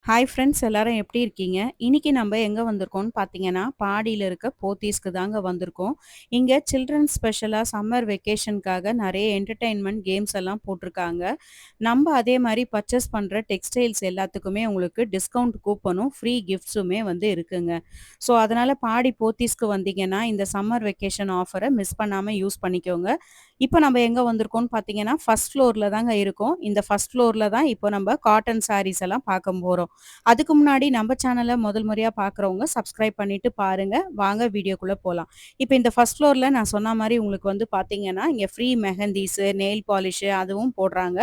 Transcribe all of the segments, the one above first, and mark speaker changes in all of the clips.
Speaker 1: Hi friends எல்லாரும் எப்படி இருக்கீங்க? இன்னைக்கு நம்ம எங்க வந்திருக்கோம்னு பார்த்தீங்கன்னா, பாடியில இருக்க போத்தீஸ்க்கு தாங்க வந்திருக்கோம். இங்க சில்ட்ரன்ஸ் ஸ்பெஷலா சம்மர் வெக்கேஷனுக்காக நெறைய என்டர்டெயின்மென்ட் கேம்ஸ் எல்லாம் போட்டிருக்காங்க. நம்ம அதே மாரி பர்ச்சேஸ் பண்ற டெக்ஸ்டைல்ஸ் எல்லாத்துக்குமே உங்களுக்கு டிஸ்கவுண்ட் கூப்பனும், ஃப்ரீ கிஃப்ட்ஸுமே வந்து இருக்குங்க. ஸோ அதனால பாடி போத்தீஸ்க்கு வந்தீங்கன்னா, இந்த சம்மர் வெக்கேஷன் ஆஃபர மிஸ் பண்ணாம யூஸ் பண்ணிக்கோங்க. இப்ப நம்ம எங்க வந்திருக்கோம்னு பார்த்தீங்கன்னா, ஃபர்ஸ்ட் ஃப்ளோர்ல தாங்க இருக்கோம். இந்த ஃபர்ஸ்ட் ஃப்ளோர்ல தான் இப்போ நம்ம காட்டன் சாரீஸ் எல்லாம் பார்க்க போறோம். அதுக்கு முன்னாடி நம்ம சேனல முதல் முறையா பார்க்குறவங்க சப்ஸ்கிரைப் பண்ணிட்டு பாருங்க. வாங்க வீடியோக்குள்ள போலாம். இப்ப இந்த ஃபர்ஸ்ட் ஃப்ளோர்ல நான் சொன்ன மாரி உங்களுக்கு வந்து பார்த்தீங்கன்னா, இங்க ஃப்ரீ மெஹந்தீஸு, நெயில் பாலிஷு அதுவும் போடுறாங்க.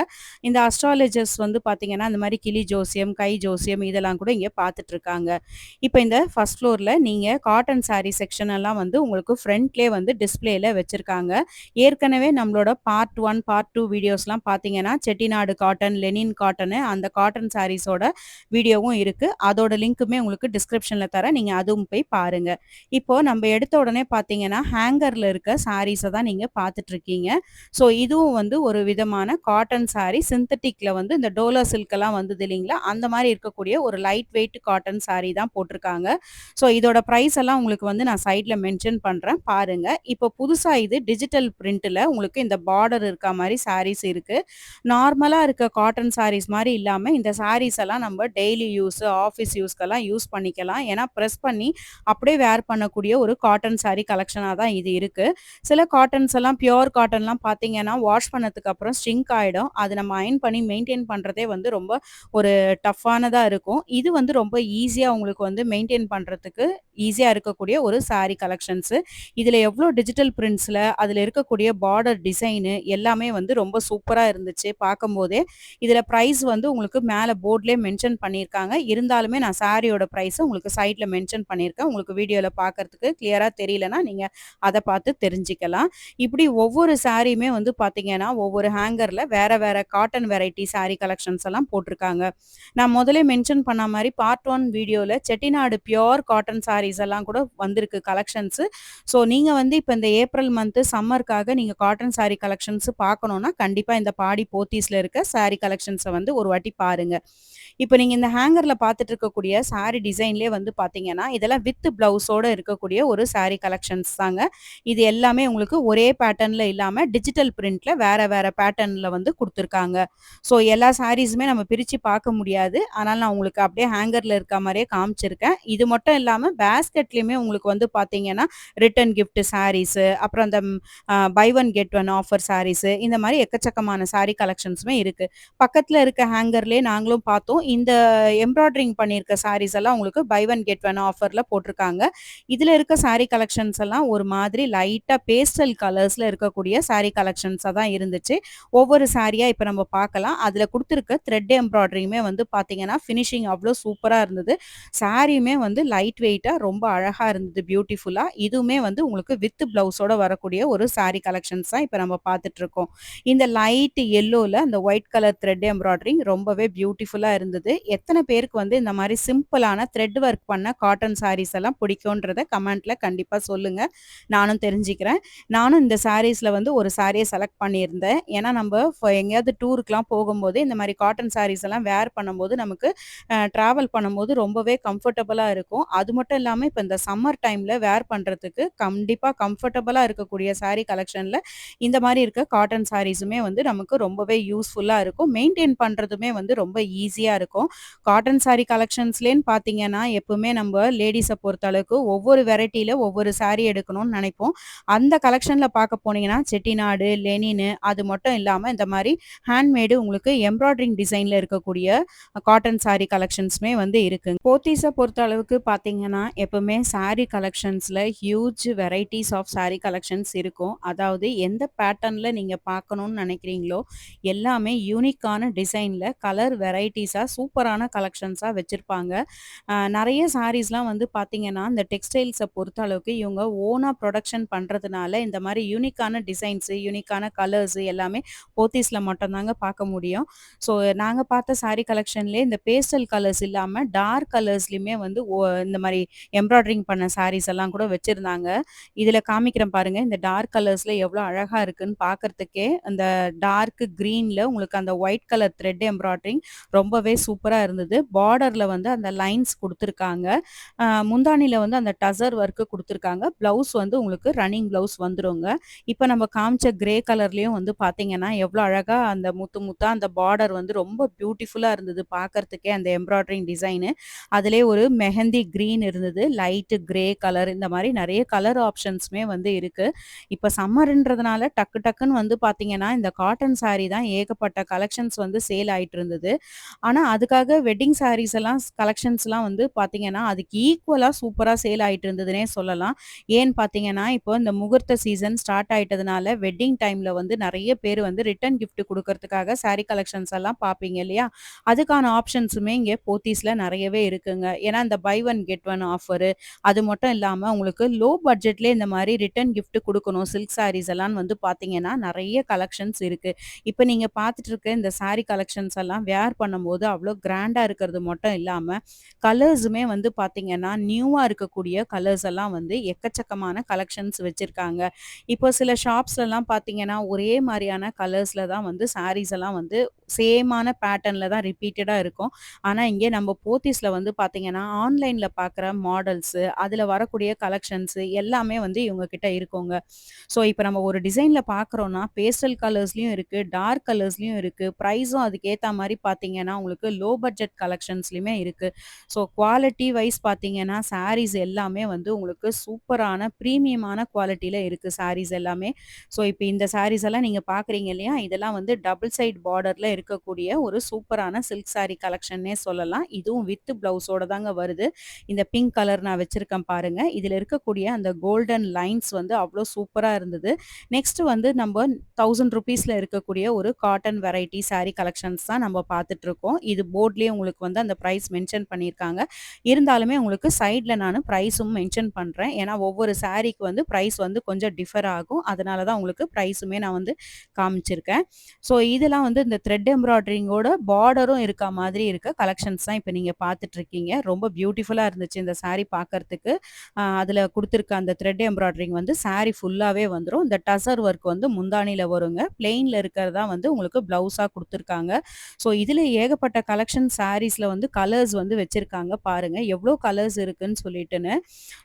Speaker 1: இந்த அஸ்ட்ராலஜர்ஸ் வந்து பார்த்தீங்கன்னா, இந்த மாரி கிளி ஜோசியம், கை ஜோசியம் இதெல்லாம் கூட இங்க பார்த்துட்டு இருக்காங்க. இப்ப இந்த ஃபர்ஸ்ட் ஃப்ளோர்ல நீங்க காட்டன் சாரி செக்ஷன் எல்லாம் வந்து உங்களுக்கு ஃப்ரண்ட்லயே வந்து டிஸ்ப்ளேல வச்சிருக்காங்க. ஏற்கனவே நம்மளோட பார்ட் 1, பார்ட் 2 வீடியோஸ்லாம் பார்த்தீங்கன்னா, செட்டிநாடு காட்டன், லெனின் காட்டனு அந்த காட்டன் சாரீஸோட வீடியோவும் இருக்கு. அதோட லிங்க்குமே உங்களுக்கு டிஸ்கிரிப்ஷன்ல தரேன். நீங்க அதுவும் போய் பாருங்க. இப்போ நம்ம எடுத்த உடனே பார்த்தீங்கன்னா, ஹேங்கர்ல இருக்க சாரீஸ தான் நீங்க பார்த்துட்டு இருக்கீங்க. ஸோ இதுவும் வந்து ஒரு விதமான காட்டன் சாரி. சிந்தெடிக்ல வந்து இந்த டோலா சில்க்லாம் வந்தது இல்லைங்களா? அந்த மாரி இருக்கக்கூடிய ஒரு லைட் வெயிட் காட்டன் சாரி தான் போட்டிருக்காங்க. ஸோ இதோட பிரைஸ் எல்லாம் உங்களுக்கு வந்து நான் சைட்ல மென்ஷன் பண்றேன். பாருங்க. இப்போ புதுசா இது டிஜிட்டல் பிரிண்ட்ல உங்களுக்கு இந்த பார்டர் இருக்கா மாரி சாரீஸ் இருக்கு. நார்மலா இருக்க காட்டன் சாரீஸ் மாரி இல்லாம, இந்த சாரீஸ் எல்லாம் நம்ம டெய்லி யூஸ், ஆஃபீஸ் யூஸ்க்கெல்லாம் யூஸ் பண்ணிக்கலாம். ஏன்னா, பிரஸ் பண்ணி அப்படியே வேர் பண்ணக்கூடிய ஒரு காட்டன் சாரி கலெக்ஷனா தான் இது இருக்கு. சில காட்டன்ஸ் எல்லாம் பியூர் காட்டன்லாம் பார்த்தீங்கன்னா, வாஷ் பண்ணதுக்கு அப்புறம் ஸ்ட்ரிங்க் ஆயிடும். அது நம்ம அயர்ன் பண்ணி மெயின்டெயின் பண்றதே வந்து ரொம்ப ஒரு டஃப்பானதா இருக்கும். இது வந்து ரொம்ப ஈஸியா உங்களுக்கு வந்து மெயின்டெயின் பண்றதுக்கு ஈஸியா இருக்கக்கூடிய ஒரு சாரி கலெக்ஷன்ஸு. இதுல எவ்ளோ டிஜிட்டல் பிரிண்ட்ஸ்ல அதுல இருக்கக்கூடிய பார்டர் டிசைனு எல்லாமே வந்து ரொம்ப சூப்பரா இருந்துச்சு பார்க்கும்போதே. இதுல பிரைஸ் வந்து உங்களுக்கு மேல போர்ட்லயே மென்ஷன் பண்ணியிருக்காங்க. இருந்தாலுமே நான் சாரியோட பிரைஸ உங்களுக்கு சைட்ல மென்ஷன் பண்ணியிருக்கேன். உங்களுக்கு வீடியோல பார்க்கறதுக்கு கிளியரா தெரியலன்னா, நீங்க அத பார்த்து தெரிஞ்சுக்கலாம். இப்படி ஒவ்வொரு சாரியுமே வந்து பார்த்தீங்கன்னா, ஒவ்வொரு ஹேங்கர்ல வேற வேற காட்டன் வெரைட்டி சாரி கலெக்ஷன்ஸ் எல்லாம் போட்டிருக்காங்க. நான் முதலே மென்ஷன் பண்ண மாரி பார்ட் 1 வீடியோல செட்டிநாடு பியூர் காட்டன் சாரீஸ் எல்லாம் கூட வந்திருக்கு கலெக்ஷன்ஸு. ஸோ நீங்க வந்து இப்ப இந்த ஏப்ரல் மந்த் சம்மர்க்காக நீங்க காட்டன் சாரி கலெக்ஷன்ஸ் பார்க்கணும்னா, கண்டிப்பா இந்த பாடி போத்தீஸ்ல இருக்க சாரி கலெக்ஷன்ஸ வந்து ஒரு வாட்டி பாருங்க. இப்ப நீங்க இந்த ஹேங்கர்ல பார்த்துட்டு இருக்கக்கூடிய சாரி டிசைன்லயே வந்து பார்த்தீங்கன்னா, இதெல்லாம் வித் பிளவுஸோட இருக்கக்கூடிய ஒரு சாரி கலெக்ஷன்ஸ் தாங்க. இது எல்லாமே உங்களுக்கு ஒரே பேட்டர்ன்ல இல்லாம டிஜிட்டல் பிரிண்ட்ல வேற வேற பேட்டர்ன்ல வந்து குடுத்துருக்காங்க. ஸோ எல்லா சாரீஸுமே நம்ம பிரிச்சு பார்க்க முடியாது. ஆனால நான் உங்களுக்கு அப்படியே ஹேங்கர்ல இருக்க மாரியே காமிச்சிருக்கேன். இது மட்டும் இல்லாம பேஸ்கெட்லயுமே உங்களுக்கு வந்து பார்த்தீங்கன்னா, ரிட்டர்ன் கிஃப்ட் சாரீஸு, அப்புறம் அந்த buy one get one offer sarees இந்த மாரி எக்கச்சக்கமான சாரி கலெக்ஷன்ஸுமே இருக்கு. பக்கத்துல இருக்க ஹேங்கர்லயே நாங்களும் பார்த்தோம். இந்த எம்ப்ராய்டரிங் பண்ணியிருக்க சாரீஸ் எல்லாம் உங்களுக்கு பை ஒன் கெட் ஒன் ஆஃபர்ல போட்டிருக்காங்க. இதுல இருக்க சாரி கலெக்ஷன்ஸ் எல்லாம் ஒரு மாதிரி லைட்டா பேஸ்டல் கலர்ஸ்ல இருக்கக்கூடிய சாரி கலெக்ஷன்ஸா தான் இருந்துச்சு. ஒவ்வொரு சாரியா இப்ப நம்ம பார்க்கலாம். அதுல குடுத்திருக்க த்ரெட் எம்ப்ராய்டரியுமே வந்து பார்த்தீங்கன்னா, ஃபினிஷிங் அவ்ளோ சூப்பரா இருந்தது. சாரியுமே வந்து லைட் வெயிட்டா ரொம்ப அழகா இருந்தது பியூட்டிஃபுல்லா. இதுவுமே வந்து உங்களுக்கு வித் பிளவுஸோட வரக்கூடிய ஒரு சாரி கலெக்ஷன்ஸ் தான் இப்ப நம்ம பார்த்துட்டு இருக்கோம். இந்த லைட் எல்லோல அந்த ஒயிட் கலர் த்ரெட் எம்ப்ராய்டரிங் ரொம்பவே பியூட்டிஃபுல்லா இருந்தது. எத்தன பேருக்கு வந்து இந்த மாரி சிம்பிளான த்ரெட் ஒர்க் பண்ண காட்டன் சாரீஸ் எல்லாம் பிடிக்கும்ன்றத கமெண்ட்ல கண்டிப்பா சொல்லுங்க. நானும் தெரிஞ்சுக்கிறேன். நானும் இந்த சாரீஸ்ல வந்து ஒரு சாரிய செலக்ட் பண்ணியிருந்தேன். ஏன்னா நம்ப எங்கேயாவது டூருக்குலாம் போகும்போது இந்த மாரி காட்டன் சாரீஸ் எல்லாம் வேர் பண்ணும்போது நமக்கு டிராவல் பண்ணும்போது ரொம்பவே கம்ஃபர்டபுளா இருக்கும். அது மட்டும் இல்லாம இப்ப இந்த சம்மர் டைம்ல வேர் பண்றதுக்கு கண்டிப்பா கம்ஃபர்டபுளா இருக்கக்கூடிய சாரி கலெக்ஷன்ல இந்த மாரி இருக்க காட்டன் சாரீஸுமே வந்து நமக்கு ரொம்பவே யூஸ்ஃபுல்லா இருக்கும். மெயின்டெயின் பண்றதுமே வந்து ரொம்ப ஈஸியா இருக்கும். காட்டன் சாரி கலெக்ஷன்ஸ்லேன்னு பார்த்தீங்கன்னா, எப்பவுமே நம்ப லேடீஸ பொறுத்தளவுக்கு ஒவ்வொரு வெரைட்டில ஒவ்வொரு சாரி எடுக்கணும்னு நெனைப்போம். அந்த கலெக்ஷன்ல பார்க்க போனீங்கன்னா, செட்டிநாடு, லெனினு அது மட்டும் இல்லாம இந்த மாரி ஹேண்ட்மேடு உங்களுக்கு எம்ப்ராய்டரிங் டிசைன்ல இருக்கக்கூடிய காட்டன் சாரி கலெக்ஷன்ஸுமே வந்து இருக்குங்க. போத்தீஸ பொறுத்த அளவுக்கு பார்த்தீங்கன்னா, எப்பவுமே சாரி கலெக்ஷன்ஸ்ல huge varieties of sari collections இருக்கும். அதாவது எந்த பேட்டர்ன்ல நீங்க பார்க்கணும்னு நினைக்கிறீங்களோ, எல்லாமே யூனிக்கான டிசைன்ல கலர் வெரைட்டீஸா சூப்பரான கலெக்ஷன்ஸா வச்சிருப்பாங்க. நெறைய சாரீஸ்லாம் வந்து பார்த்தீங்கன்னா, இந்த டெக்ஸ்டைல்ஸ பொறுத்த அளவுக்கு இவங்க ஓனா புரொடக்ஷன் பண்றதுனால, இந்த மாரி யூனிக்கான டிசைன்ஸு, யூனிக்கான கலர்ஸு எல்லாமே போத்தீஸ்ல மட்டும் தாங்க பார்க்க முடியும். ஸோ நாங்க பார்த்த சாரி கலெக்ஷன்லயே இந்த பேஸ்டல் கலர்ஸ் இல்லாம டார்க் கலர்ஸ்லயுமே வந்து இந்த மாரி எம்ப்ராய்டரிங் பண்ண சாரீஸ் எல்லாம் கூட வச்சிருந்தாங்க. இதுல காமிக்கிறேன் பாருங்க. இந்த டார்க் கலர்ஸ்ல எவ்வளோ அழகா இருக்குன்னு பார்க்கறதுக்கே, அந்த டார்க் கிரீன்ல உங்களுக்கு அந்த ஒயிட் கலர் த்ரெட் எம்ப்ராய்டரிங் ரொம்பவே சூப்பரா இருந்தது. பார்டர்ல வந்து அந்த லைன்ஸ் குடுத்துருக்காங்க. முந்தானில வந்து அந்த டசர் ஒர்க் குடுத்துருக்காங்க. ப்ளவுஸ் வந்து உங்களுக்கு ரன்னிங் ப்ளவுஸ் வந்துருங்க. இப்ப நம்ம காமிச்ச கிரே கலர்லயும் வந்து பார்த்தீங்கன்னா, எவ்ளோ அழகா அந்த முத்து முத்தா அந்த பார்டர் வந்து ரொம்ப பியூட்டிஃபுல்லா இருந்தது பார்க்கறதுக்கே அந்த எம்ப்ராய்டரிங் டிசைனு. அதிலேயே ஒரு மெஹந்தி கிரீன் இருந்தது. லைட் கிரே கலர் இந்த மாரி நெறைய கலர் ஆப்ஷன்ஸுமே வந்து இருக்கு. இப்ப சம்மர்ன்றதுனால டக்கு டக்குன்னு வந்து பார்த்தீங்கன்னா, இந்த காட்டன் சாரி தான் ஏகப்பட்ட கலெக்ஷன்ஸ் வந்து சேல் ஆயிட்டு இருந்தது. ஆனா, அதுக்காக வெட்டிங் சாரீஸ் எல்லாம் கலெக்ஷன்ஸ்லாம் வந்து பார்த்தீங்கன்னா, அதுக்கு ஈக்குவலா சூப்பரா சேல் ஆயிட்டு இருந்ததுன்னே சொல்லலாம். ஏன்னு பார்த்தீங்கன்னா, இப்போ இந்த முகூர்த்த சீசன் ஸ்டார்ட் ஆயிட்டதுனால, வெட்டிங் டைம்ல வந்து நெறைய பேர் வந்து ரிட்டர்ன் கிஃப்ட் குடுக்கறதுக்காக சாரி கலெக்ஷன்ஸ் எல்லாம் பார்ப்பீங்க இல்லையா? அதுக்கான ஆப்ஷன்ஸுமே இங்க போத்தீஸ்ல நெறையவே இருக்குங்க. ஏன்னா, இந்த buy one get one offer அது மட்டும் இல்லாம உங்களுக்கு லோ பட்ஜெட்லயே இந்த மாரி ரிட்டர்ன் கிஃப்ட் குடுக்கணும் சில்க் சாரீஸ் எல்லாம்ன்னு வந்து பார்த்தீங்கன்னா, நெறைய கலெக்ஷன்ஸ் இருக்கு. இப்ப நீங்க பார்த்துட்டு இருக்க இந்த சாரி கலெக்ஷன்ஸ் எல்லாம் வேர் பண்ணும்போது அவ்ளோ கிராண்டா இருக்கிறது மட்டும் இல்லாம, கலர்ஸுமே வந்து பார்த்தீங்கன்னா, நியூவா இருக்கக்கூடிய கலர்ஸ் எல்லாம் வந்து எக்கச்சக்கமான கலெக்ஷன்ஸ் வச்சிருக்காங்க. இப்போ சில ஷாப்ஸ்லலாம் பார்த்தீங்கன்னா, ஒரே மாரியான கலர்ஸ்ல தான் வந்து சாரீஸ் எல்லாம் வந்து சேமான பேட்டர்ன்ல தான் ரிப்பீட்டடா இருக்கும். ஆனா, இங்கே நம்ம போத்தீஸ்ல வந்து பார்த்தீங்கன்னா, ஆன்லைன்ல பார்க்குற மாடல்ஸு, அதுல வரக்கூடிய கலெக்ஷன்ஸு எல்லாமே வந்து இவங்க கிட்ட இருக்குங்க. ஸோ, இப்ப நம்ம ஒரு டிசைன்ல பார்க்குறோம்னா, பேஸ்டல் கலர்ஸ்லயும் இருக்கு, டார்க் கலர்ஸ்லயும் இருக்கு. பிரைஸும் அதுக்கேத்த மாரி பார்த்தீங்கன்னா, உங்களுக்கு லோ பட்ஜெட் கலெக்ஷன்ஸ்லயுமே இருக்கு. ஸோ, குவாலிட்டி வைஸ் பார்த்தீங்கன்னா, சாரீஸ் எல்லாமே வந்து உங்களுக்கு சூப்பரான பிரீமியமான குவாலிட்டில இருக்கு சாரீஸ் எல்லாமே. ஸோ, இப்ப இந்த சாரீஸ் எல்லாம் நீங்க பார்க்குறீங்க இல்லையா? இதெல்லாம் வந்து டபுள் சைட் பார்டர்ல இருக்கக்கூடிய ஒரு சூப்பரான சில்க் சாரி கலெக்ஷன்னே சொல்லலாம். இதுவும் வித் பிளவுஸோட தாங்க வருது. இந்த பிங்க் கலர் நான் வச்சிருக்கேன் பாருங்க. இதுல இருக்கக்கூடிய அந்த கோல்டன் லைன்ஸ் வந்து அவ்ளோ சூப்பரா இருந்தது. நெக்ஸ்ட் வந்து நம்ப ₹1000ல இருக்கக்கூடிய ஒரு காட்டன் வெரைட்டி சாரி கலெக்ஷன்ஸ் தான் நம்ம பார்த்துட்டு இருக்கோம். இது போர்ட்லயே உங்களுக்கு வந்து அந்த பிரைஸ் மென்ஷன் பண்ணியிருக்காங்க. இருந்தாலுமே உங்களுக்கு சைட்ல நானு பிரைஸும் மென்ஷன் பண்றேன். ஏன்னா ஒவ்வொரு சாரிக்கு வந்து பிரைஸ் வந்து கொஞ்சம் டிஃபர் ஆகும். அதனால தான் உங்களுக்கு பிரைஸுமே நான் வந்து காமிச்சிருக்கேன். ஸோ இதெல்லாம் வந்து இந்த த்ரெட் எம்ப்ராய்டரிங்கோட பார்டரும் இருக்கா மாதிரி இருக்க கலெக்ஷன்ஸ் தான் இப்ப நீங்க பார்த்துட்டு இருக்கீங்க. ரொம்ப பியூட்டிஃபுல்லா இருந்துச்சு இந்த சாரி பார்க்கறதுக்கு. அதில குடுத்துருக்க அந்த த்ரெட் எம்ப்ராய்டரிங் வந்து சாரி ஃபுல்லாவே வந்துரும். இந்த டசர் ஒர்க் வந்து முந்தானில வருங்க. பிளெயின்ல இருக்கிறதா வந்து உங்களுக்கு ப்ளவுஸா குடுத்துருக்காங்க. ஸோ இதில ஏகப்பட்ட கலெக்ஷன் சாரீஸ்ல வந்து கலர்ஸ் வந்து வச்சிருக்காங்க பாருங்க. எவ்ளோ கலர்ஸ் இருக்குன்னு சொல்லிட்டுன்னு.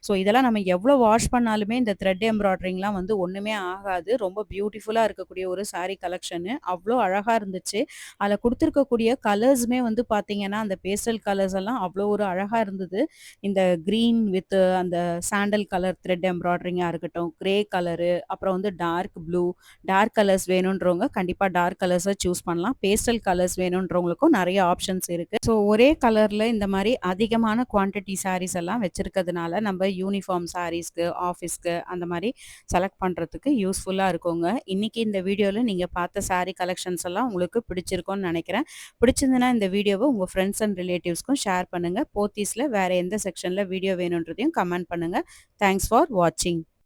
Speaker 1: ஸோ இதெல்லாம் நம்ம எவ்ளோ வாஷ் பண்ணாலுமே இந்த த்ரெட் எம்ப்ராய்டரிங்லாம் வந்து ஒண்ணுமே ஆகாது. ரொம்ப பியூட்டிஃபுல்லா இருக்கக்கூடிய ஒரு சாரி கலெக்ஷனு. அவ்ளோ அழகா இருந்துச்சு. அதில குடுத்துருக்கக்கூடிய கலர்ஸுமே வந்து பார்த்தீங்கன்னா, அந்த பேஸ்டல் கலர்ஸ் எல்லாம் அவ்ளோ ஒரு அழகா இருந்தது. இந்த கிரீன் வித் அந்த சாண்டல் கலர் த்ரெட் எம்ப்ராய்டரிங்கா இருக்கட்டும், கிரே கலரு, அப்புறம் வந்து டார்க் ப்ளூ, டார்க் கலர்ஸ் வேணுன்றவங்க கண்டிப்பா டார்க் கலர்ஸ சூஸ் பண்ணலாம். பேஸ்டல் கலர்ஸ் வேணுன்றவங்களுக்கும் நெறைய ஆப்ஷன்ஸ் இருக்கு. ஸோ ஒரே கலர்ல இந்த மாரி அதிகமான குவான்டிட்டி சாரீஸ் எல்லாம் வச்சிருக்கிறதுனால, நம்ம யூனிஃபார்ம் சாரீஸ்க்கு, ஆஃபீஸ்க்கு அந்த மாரி செலக்ட் பண்றதுக்கு யூஸ்ஃபுல்லா இருக்குங்க. இன்னைக்கு இந்த வீடியோல நீங்க பார்த்த சாரி கலெக்ஷன்ஸ் எல்லாம் உங்களுக்கு பிடிச்சிருக்கும்னு நெனைக்கிறேன். பிடிச்சிருந்ததுன்னா இந்த வீடியோவ உங்க ஃப்ரெண்ட்ஸ் அண்ட் ரிலேட்டிவ்ஸ்க்கும் ஷேர் பண்ணுங்க. போத்தீஸ்ல வேற எந்த செக்ஷன்ல வீடியோ வேணுன்றதையும் கமெண்ட் பண்ணுங்க. தேங்க்ஸ் ஃபார் வாட்சிங்.